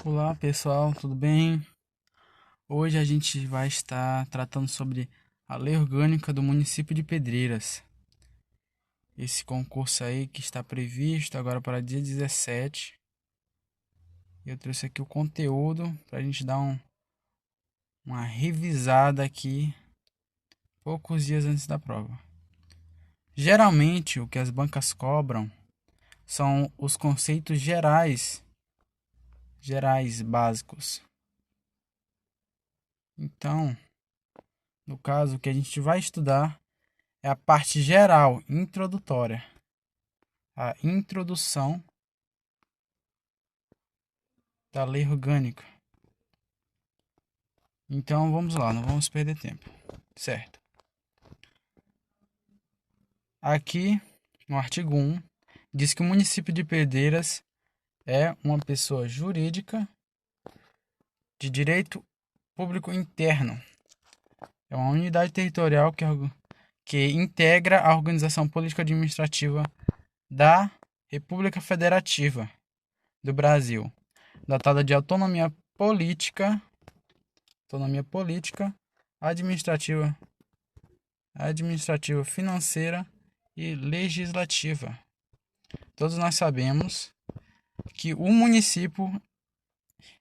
Olá pessoal, tudo bem? Hoje a gente vai estar tratando sobre a Lei Orgânica do município de Pedreiras. Esse concurso aí que está previsto agora para dia 17. Eu trouxe aqui o conteúdo para a gente dar uma revisada aqui poucos dias antes da prova. Geralmente o que as bancas cobram são os conceitos gerais básicos. Então, no caso, o que a gente vai estudar é a parte geral, introdutória. A introdução da lei orgânica. Então vamos lá, não vamos perder tempo. Certo. Aqui, no artigo 1, diz que o município de Pedreiras é uma pessoa jurídica de direito público interno. É uma unidade territorial que integra a organização política administrativa da República Federativa do Brasil, datada de autonomia política, administrativa, financeira e legislativa. Todos nós sabemos que o município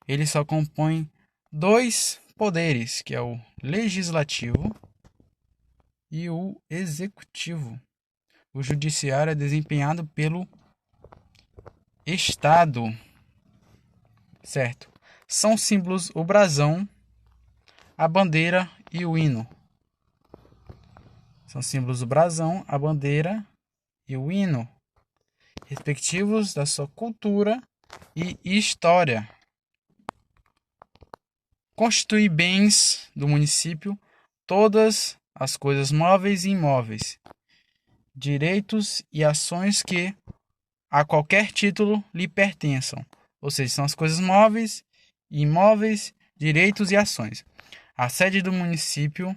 ele só compõe dois poderes, que é o legislativo e o executivo. O judiciário é desempenhado pelo Estado, certo? São símbolos o brasão, a bandeira e o hino. São símbolos o brasão, a bandeira e o hino, respectivos da sua cultura e história. Constitui bens do município todas as coisas móveis e imóveis, direitos e ações que a qualquer título lhe pertençam, ou seja, são as coisas móveis, imóveis, direitos e ações. A sede do município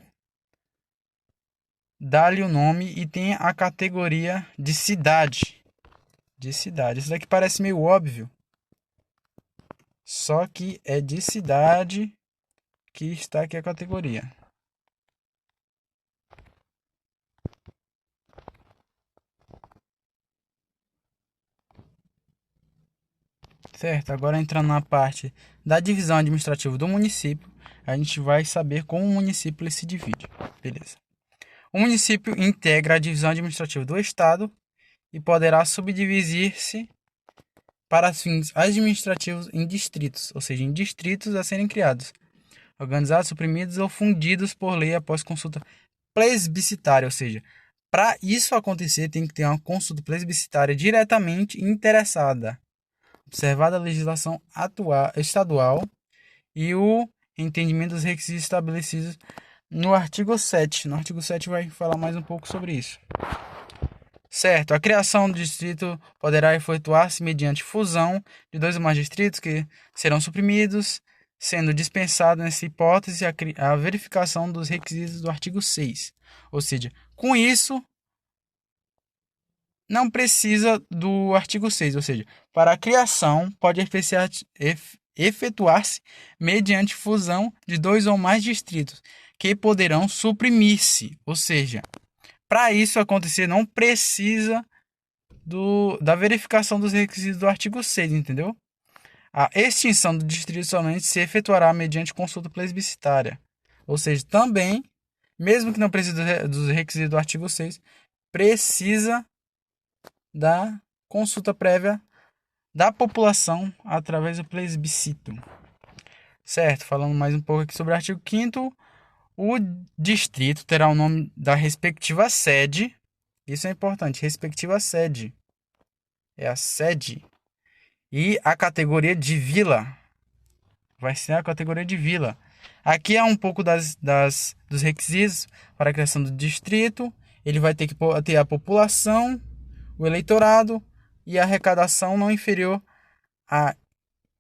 dá-lhe o nome e tem a categoria de cidade. Isso daqui parece meio óbvio, só que é de cidade que está aqui a categoria. Certo, agora entrando na parte da divisão administrativa do município, a gente vai saber como o município ele se divide. Beleza. O município integra a divisão administrativa do estado e poderá subdividir-se para fins administrativos em distritos, ou seja, em distritos a serem criados, organizados, suprimidos ou fundidos por lei após consulta plebiscitária, ou seja, para isso acontecer tem que ter uma consulta plebiscitária diretamente interessada, observada a legislação estadual e o entendimento dos requisitos estabelecidos no artigo 7. No artigo 7 vai falar mais um pouco sobre isso. Certo, a criação do distrito poderá efetuar-se mediante fusão de dois ou mais distritos que serão suprimidos, sendo dispensado nessa hipótese a verificação dos requisitos do artigo 6. Ou seja, com isso, não precisa do artigo 6, ou seja, para a criação pode efetuar-se mediante fusão de dois ou mais distritos, que poderão suprimir-se, ou seja, para isso acontecer não precisa da verificação dos requisitos do artigo 6, entendeu? A extinção do distrito somente se efetuará mediante consulta plebiscitária, ou seja, também, mesmo que não precise dos requisitos do artigo 6, precisa da consulta prévia da população através do plebiscito. Certo, falando mais um pouco aqui sobre o artigo 5º, o distrito terá o nome da respectiva sede. Isso é importante, respectiva sede. É a sede. E a categoria de vila. Vai ser a categoria de vila. Aqui é um pouco dos requisitos para a criação do distrito. Ele vai ter que ter a população, o eleitorado e a arrecadação não inferior à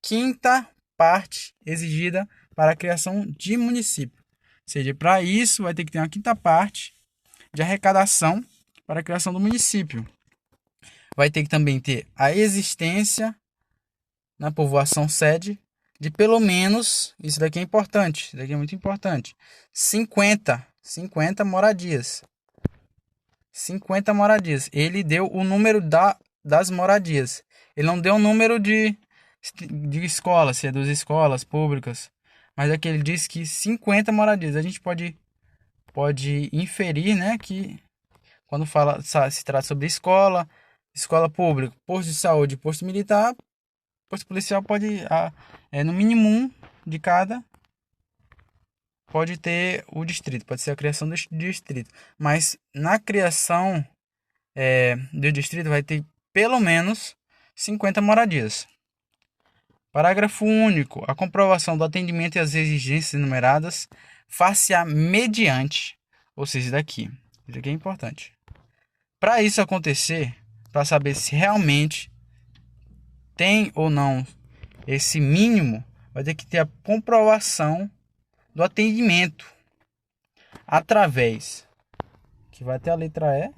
quinta parte exigida para a criação de município. Ou seja, para isso vai ter que ter uma quinta parte de arrecadação para a criação do município. Vai ter que também ter a existência na povoação sede de pelo menos, isso daqui é importante, isso daqui é muito importante, 50 moradias. 50 moradias. Ele deu o número das moradias. Ele não deu o número de escolas, se é das escolas públicas. Mas aqui ele diz que 50 moradias. A gente pode inferir, né, que quando se trata sobre escola, escola pública, posto de saúde, posto militar, posto policial pode, no mínimo um de cada, pode ter o distrito, pode ser a criação do distrito. Mas na criação do distrito vai ter pelo menos 50 moradias. Parágrafo único. A comprovação do atendimento e as exigências enumeradas far-se-á mediante, ou seja, isso aqui é importante. Para isso acontecer, para saber se realmente tem ou não esse mínimo, vai ter que ter a comprovação do atendimento através, que vai ter a letra E,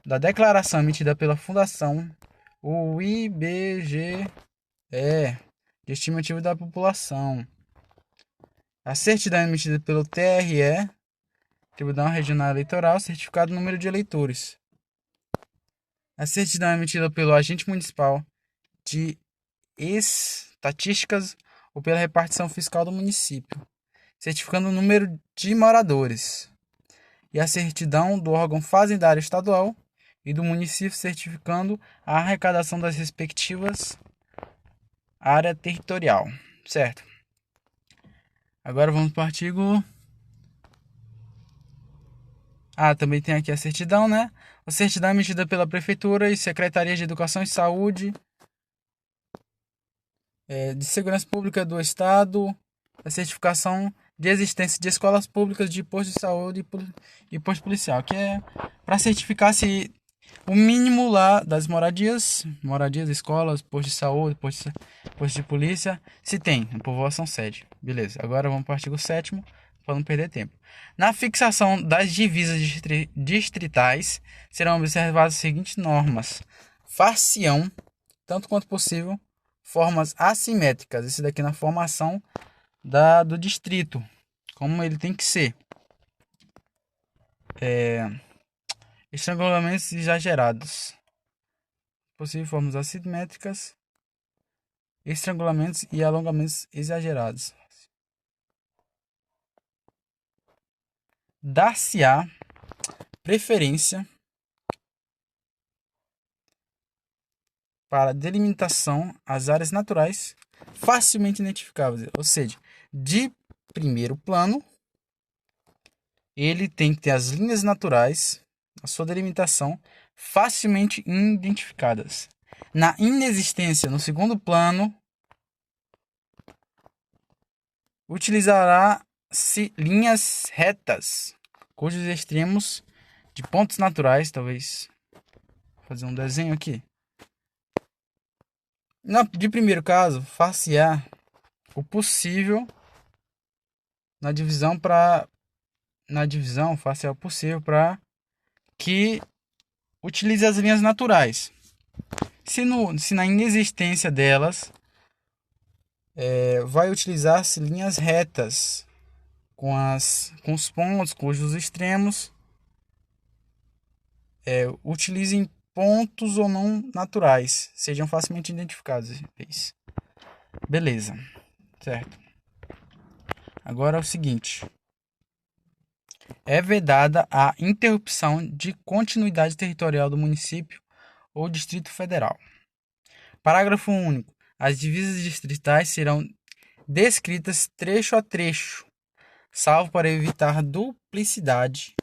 da declaração emitida pela Fundação, o IBGE, de estimativa da população, a certidão emitida pelo TRE, Tribunal Regional Eleitoral, certificado do número de eleitores, a certidão emitida pelo agente municipal de estatísticas ou pela repartição fiscal do município, certificando o número de moradores, e a certidão do órgão fazendário estadual e do município certificando a arrecadação das respectivas área territorial, certo? Agora vamos para o artigo. Também tem aqui a certidão, né? A certidão é emitida pela Prefeitura e Secretaria de Educação e Saúde, de Segurança Pública do Estado, a certificação de existência de escolas públicas, de posto de saúde e posto policial, que é para certificar se o mínimo lá das moradias, escolas, posto de saúde, posto de polícia, se tem na povoação sede. Beleza, agora vamos para o artigo 7º, para não perder tempo. Na fixação das divisas distritais, serão observadas as seguintes normas. Far-se-ão, tanto quanto possível, formas assimétricas. Esse daqui na formação do distrito, como ele tem que ser. Estrangulamentos exagerados. Possível formas assimétricas, estrangulamentos e alongamentos exagerados. Dar-se-á preferência para delimitação às áreas naturais facilmente identificáveis, ou seja, de primeiro plano, ele tem que ter as linhas naturais, a sua delimitação, facilmente identificadas. Na inexistência, no segundo plano, utilizará-se linhas retas, cujos extremos de pontos naturais, talvez fazer um desenho aqui. De primeiro caso, far-se-á o possível na divisão, far-se-á o possível para que utilize as linhas naturais. Se na inexistência delas, vai utilizar-se linhas retas com os pontos cujos extremos utilizem pontos ou não naturais, sejam facilmente identificados. Beleza, certo? Agora é o seguinte: é vedada a interrupção de continuidade territorial do município ou Distrito Federal. Parágrafo único. As divisas distritais serão descritas trecho a trecho, salvo para evitar duplicidade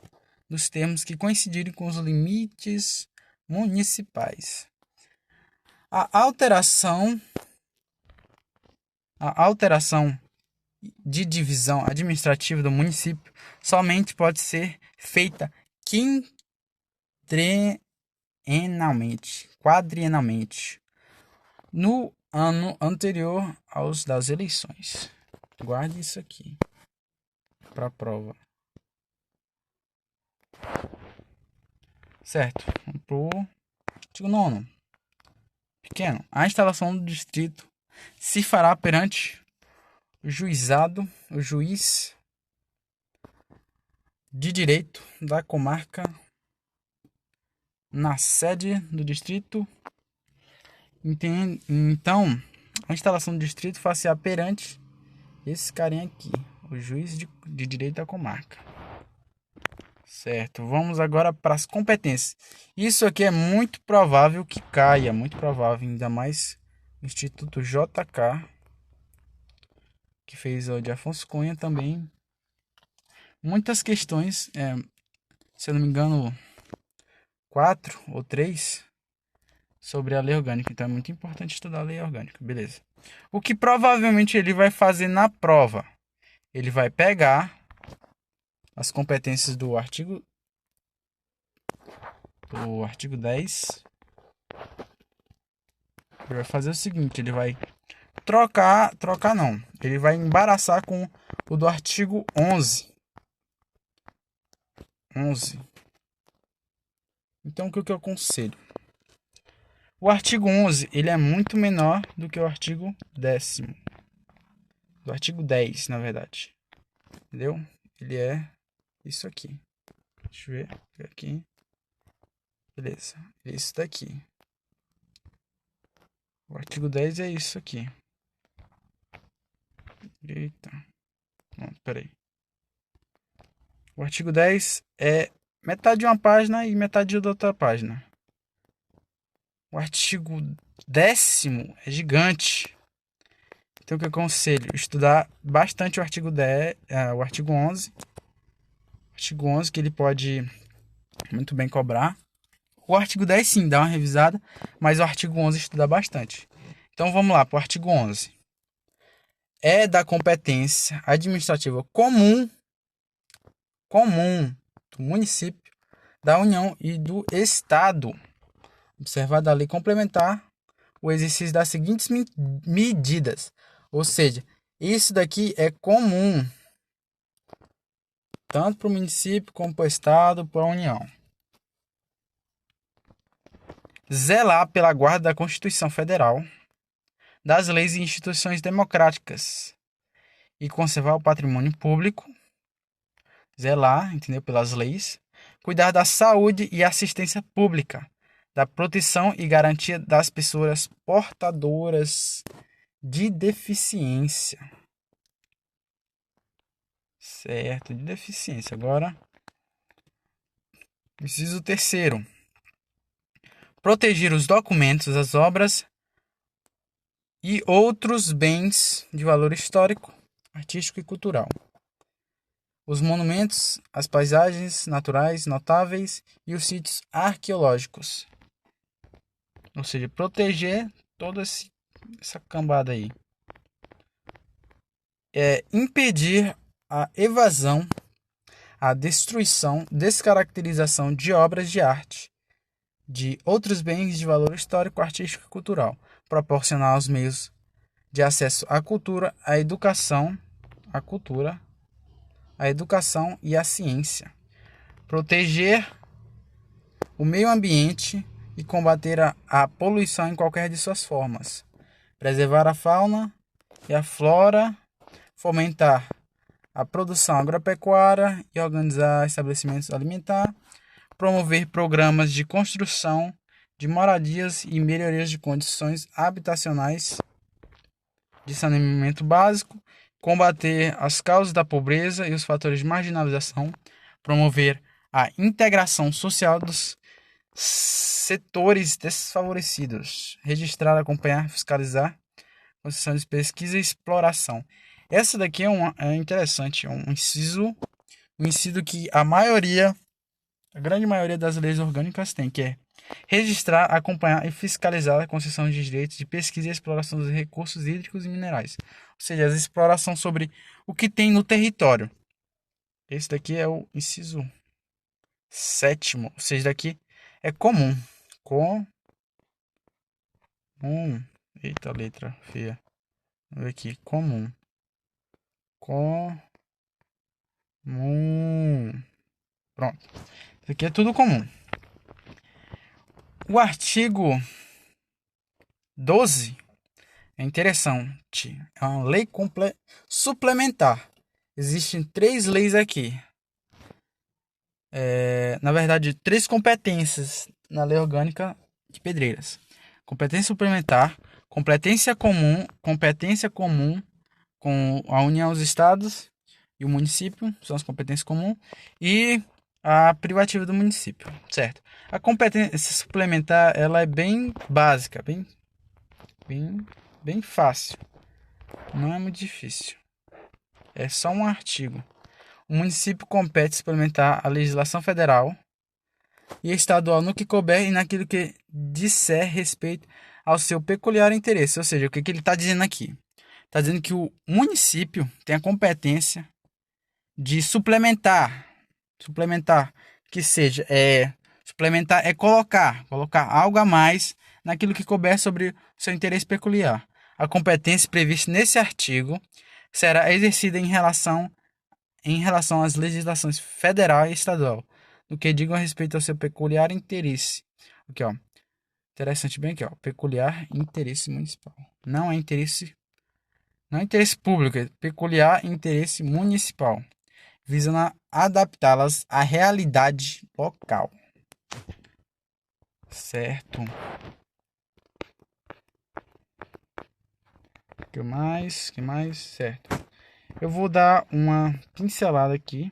dos termos que coincidirem com os limites municipais. A alteração de divisão administrativa do município somente pode ser feita quadrienalmente, no ano anterior aos das eleições. Guarde isso aqui para a prova. Certo. Vamos pro artigo 9º. Pequeno. A instalação do distrito se fará perante o juizado, o juiz de direito da comarca na sede do distrito. Então, a instalação do distrito faz-se perante esse carinha aqui, o juiz de direito da comarca. Certo, vamos agora para as competências. Isso aqui é muito provável que caia, muito provável, ainda mais o Instituto JK, que fez o de Afonso Cunha também. Muitas questões, se eu não me engano, 4 ou 3 sobre a lei orgânica. Então é muito importante estudar a lei orgânica, beleza. O que provavelmente ele vai fazer na prova? Ele vai pegar as competências do artigo 10. Ele vai fazer o seguinte, ele vai trocar não. Ele vai embaraçar com o do artigo 11. Então, o que eu aconselho? O artigo 11, ele é muito menor do que o artigo 10º. Do artigo 10, na verdade. Entendeu? Ele é isso aqui. Deixa eu ver aqui. Beleza. Isso daqui. O artigo 10 é isso aqui. Eita. Não, peraí. O artigo 10 é metade de uma página e metade de outra página. O artigo 10º é gigante. Então, o que eu aconselho? Estudar bastante o artigo 10, o artigo 11. O artigo 11 que ele pode muito bem cobrar. O artigo 10 sim, dá uma revisada, mas o artigo 11 estudar bastante. Então, vamos lá para o artigo 11. É da competência administrativa comum do município, da União e do Estado, observada a lei complementar, o exercício das seguintes medidas. Ou seja, isso daqui é comum tanto para o município como para o Estado, para a União. Zelar pela guarda da Constituição Federal, das leis e instituições democráticas e conservar o patrimônio público. Zelar, entendeu? Pelas leis. Cuidar da saúde e assistência pública, da proteção e garantia das pessoas portadoras de deficiência. Certo, de deficiência. Agora, inciso 3º. Proteger os documentos, as obras e outros bens de valor histórico, artístico e cultural. Os monumentos, as paisagens naturais notáveis e os sítios arqueológicos. Ou seja, proteger toda essa cambada aí. Impedir a evasão, a destruição, descaracterização de obras de arte, de outros bens de valor histórico, artístico e cultural. Proporcionar os meios de acesso à cultura, à educação, e à ciência. Proteger o meio ambiente e combater a poluição em qualquer de suas formas. Preservar a fauna e a flora, fomentar a produção agropecuária e organizar estabelecimentos alimentares, promover programas de construção de moradias e melhorias de condições habitacionais, de saneamento básico, combater as causas da pobreza e os fatores de marginalização, promover a integração social dos setores desfavorecidos, registrar, acompanhar, fiscalizar, concessão de pesquisa e exploração. Essa daqui é interessante, é um inciso que a grande maioria das leis orgânicas tem, que é registrar, acompanhar e fiscalizar a concessão de direitos de pesquisa e exploração dos recursos hídricos e minerais. Ou seja, a exploração sobre o que tem no território. Esse daqui é o inciso 7º. Ou seja, daqui é comum. Eita, letra feia. Vamos ver aqui. Comum. Pronto. Isso aqui é tudo comum. O artigo 12 É interessante. É uma lei suplementar. Existem 3 leis aqui. Na verdade, 3 competências na lei orgânica de Pedreiras: competência suplementar, competência comum com a União, os estados e o município, são as competências comuns, e a privativa do município, certo? A competência suplementar, ela é bem básica, bem fácil, não é muito difícil. É só um artigo. O município compete suplementar a legislação federal e estadual no que couber e naquilo que disser respeito ao seu peculiar interesse. Ou seja, o que ele está dizendo aqui? Está dizendo que o município tem a competência de suplementar, que seja, suplementar é colocar algo a mais naquilo que couber sobre o seu interesse peculiar. A competência prevista nesse artigo será exercida em relação às legislações federal e estadual, no que digam a respeito ao seu peculiar interesse. Aqui, ó. Interessante bem aqui, ó. Peculiar interesse municipal. Não é interesse público, é peculiar interesse municipal, visando adaptá-las à realidade local. Certo. Que mais? Certo. Eu vou dar uma pincelada aqui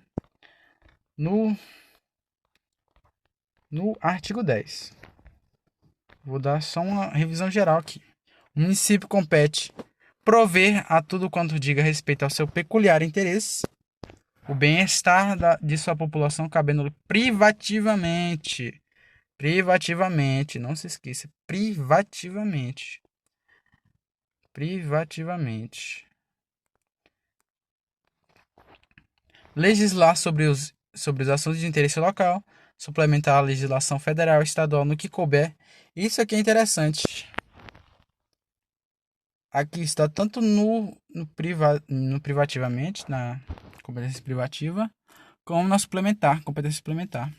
no artigo 10. Vou dar só uma revisão geral aqui. O município compete prover a tudo quanto diga respeito ao seu peculiar interesse, o bem-estar de sua população, cabendo-lhe privativamente, não se esqueça, privativamente, legislar sobre os assuntos de interesse local, suplementar a legislação federal e estadual no que couber. Isso aqui é interessante. Aqui está tanto no privativamente, na competência privativa, como na competência suplementar.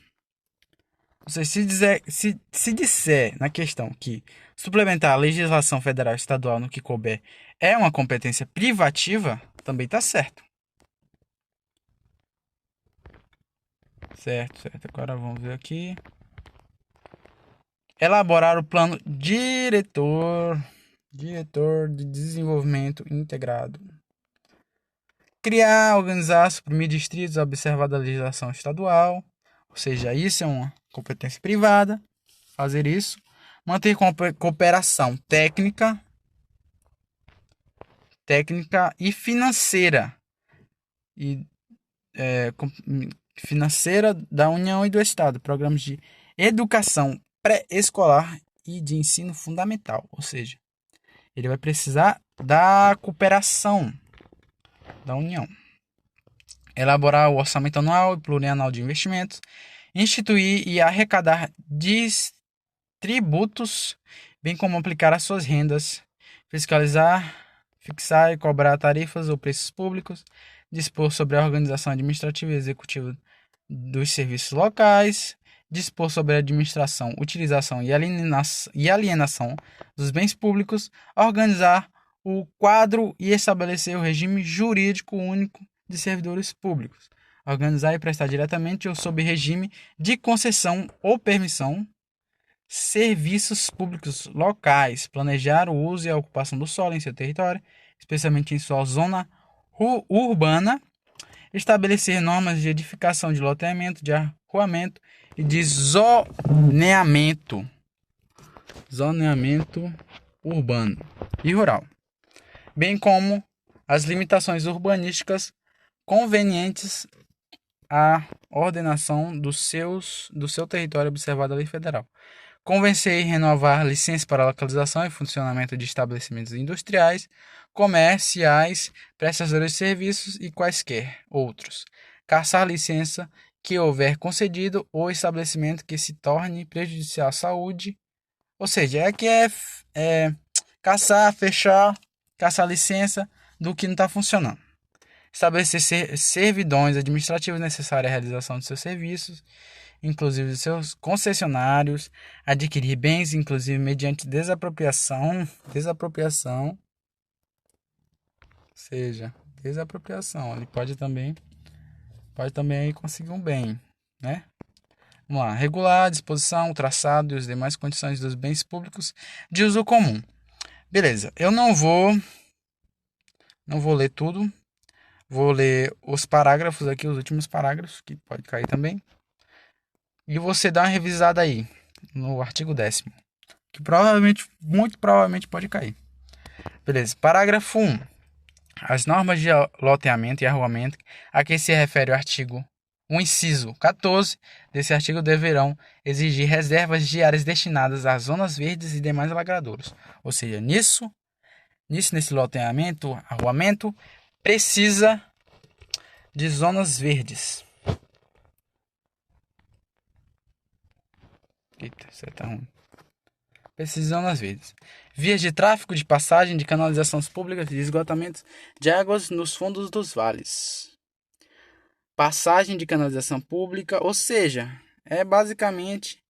Ou seja, se disser na questão que suplementar a legislação federal e estadual no que couber é uma competência privativa, também está certo. Certo. Agora vamos ver aqui. Elaborar o plano diretor de desenvolvimento integrado. Criar, organizar, suprimir distritos, observar a legislação estadual. Ou seja, isso é uma competência privada. Fazer isso. Manter cooperação técnica e financeira. Financeira da União e do Estado. Programas de educação pré-escolar e de ensino fundamental. Ou seja, ele vai precisar da cooperação da União. Elaborar o orçamento anual e plurianual de investimentos. Instituir e arrecadar tributos, bem como aplicar as suas rendas. Fiscalizar, fixar e cobrar tarifas ou preços públicos. Dispor sobre a organização administrativa e executiva dos serviços locais. Dispor sobre a administração, utilização e alienação dos bens públicos. Organizar o quadro e estabelecer o regime jurídico único de servidores públicos. Organizar e prestar diretamente ou sob regime de concessão ou permissão serviços públicos locais. Planejar o uso e a ocupação do solo em seu território, especialmente em sua zona urbana. Estabelecer normas de edificação, de loteamento, de arruamento e de zoneamento urbano e rural, bem como as limitações urbanísticas convenientes à ordenação do seu território observado a lei federal. Convencer e renovar licenças para localização e funcionamento de estabelecimentos industriais, comerciais, prestadores de serviços e quaisquer outros. Cassar licença que houver concedido ou estabelecimento que se torne prejudicial à saúde. Ou seja, caçar licença do que não está funcionando. Estabelecer servidões administrativas necessárias à realização de seus serviços, inclusive de seus concessionários, adquirir bens, inclusive mediante desapropriação, seja, desapropriação. Ele pode também aí conseguir um bem, né? Vamos lá. Regular a disposição, o traçado e as demais condições dos bens públicos de uso comum. Beleza. Eu não vou ler tudo. Vou ler os parágrafos aqui, os últimos parágrafos, que pode cair também. E você dá uma revisada aí no artigo 10º, que provavelmente, muito provavelmente pode cair. Beleza. Parágrafo 1. As normas de loteamento e arruamento a que se refere o inciso 14 desse artigo deverão exigir reservas de áreas destinadas às zonas verdes e demais alagradouros. Ou seja, nesse loteamento, arruamento, precisa de zonas verdes. Eita, isso tá ruim. Precisa de zonas verdes. Vias de tráfego, de passagem, de canalizações públicas e de esgotamentos de águas nos fundos dos vales. Passagem de canalização pública, ou seja, é basicamente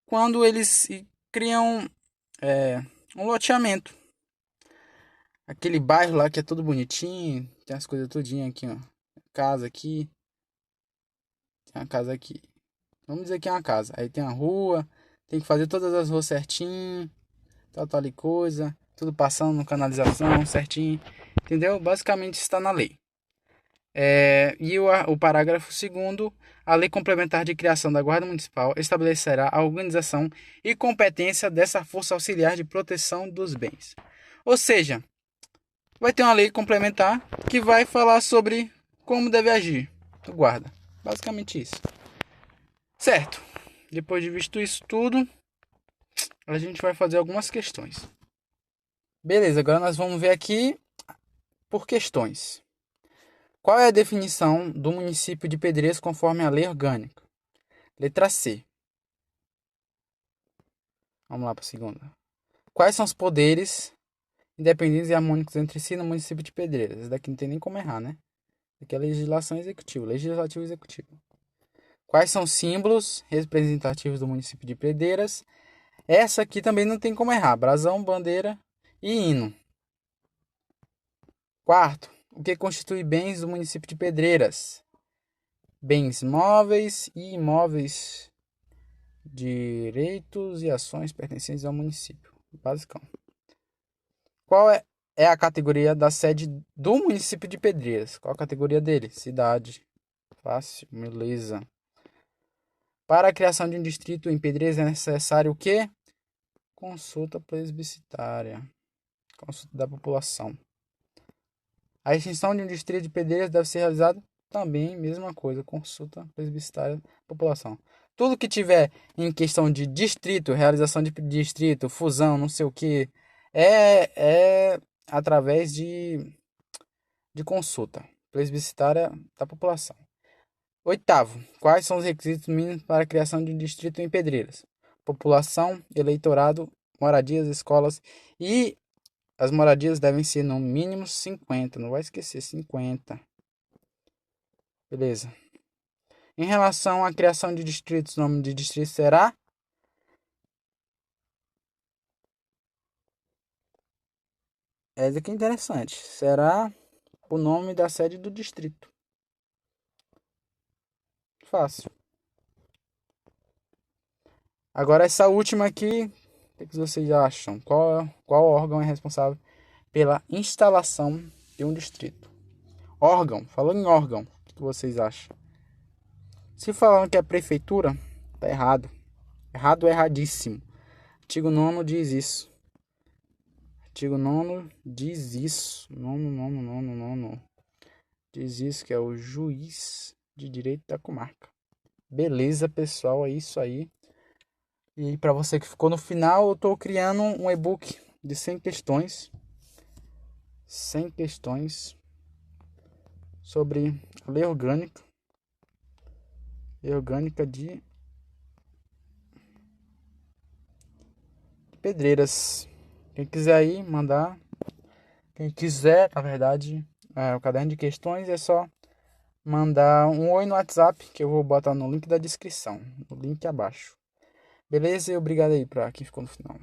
quando eles criam um loteamento. Aquele bairro lá que é todo bonitinho, tem as coisas tudinho aqui, ó. Casa aqui, tem uma casa aqui. Vamos dizer que é uma casa. Aí tem a rua, tem que fazer todas as ruas certinho, tal e coisa, tudo passando no canalização certinho, entendeu? Basicamente está na lei. E o parágrafo 2º, a Lei Complementar de Criação da Guarda Municipal estabelecerá a organização e competência dessa Força Auxiliar de Proteção dos Bens. Ou seja, vai ter uma lei complementar que vai falar sobre como deve agir o guarda. Basicamente isso. Certo. Depois de visto isso tudo, a gente vai fazer algumas questões. Beleza, agora nós vamos ver aqui por questões. Qual é a definição do município de Pedreiras conforme a lei orgânica? Letra C. Vamos lá para a segunda. Quais são os poderes independentes e harmônicos entre si no município de Pedreiras? Esse daqui não tem nem como errar, né? Aqui é legislação executiva, legislativo executivo. Quais são os símbolos representativos do município de Pedreiras? Essa aqui também não tem como errar. Brasão, bandeira e hino. Quarto, o que constitui bens do município de Pedreiras? Bens móveis e imóveis, direitos e ações pertencentes ao município. Basicão. Qual é a categoria da sede do município de Pedreiras? Qual a categoria dele? Cidade. Fácil, beleza. Para a criação de um distrito em Pedreiras é necessário o quê? Consulta plebiscitária. Consulta da população. A extinção de um distrito de Pedreiras deve ser realizada também, mesma coisa, consulta plebiscitária da população. Tudo que tiver em questão de distrito, realização de distrito, fusão, não sei o que, é através de consulta plebiscitária da população. Oitavo, quais são os requisitos mínimos para a criação de um distrito em Pedreiras? População, eleitorado, moradias, escolas e as moradias devem ser no mínimo 50, não vai esquecer, 50. Beleza. Em relação à criação de distritos, o nome de distrito será? Essa aqui é interessante. Será o nome da sede do distrito. Fácil. Agora essa última aqui, o que vocês acham? Qual órgão é responsável pela instalação de um distrito? Órgão, falando em órgão, o que vocês acham? Se falando que é prefeitura, tá errado. Errado, erradíssimo. Artigo 9º diz isso. Artigo 9º diz isso. Nono. Diz isso, que é o juiz de direito da comarca. Beleza, pessoal, é isso aí. E para você que ficou no final, eu estou criando um e-book de 100 questões. 100 questões sobre a lei orgânica. Lei orgânica de Pedreiras. Quem quiser aí mandar. Quem quiser, na verdade, o caderno de questões é só mandar um oi no WhatsApp, que eu vou botar no link da descrição, no link abaixo. Beleza? E obrigado aí para quem ficou no final.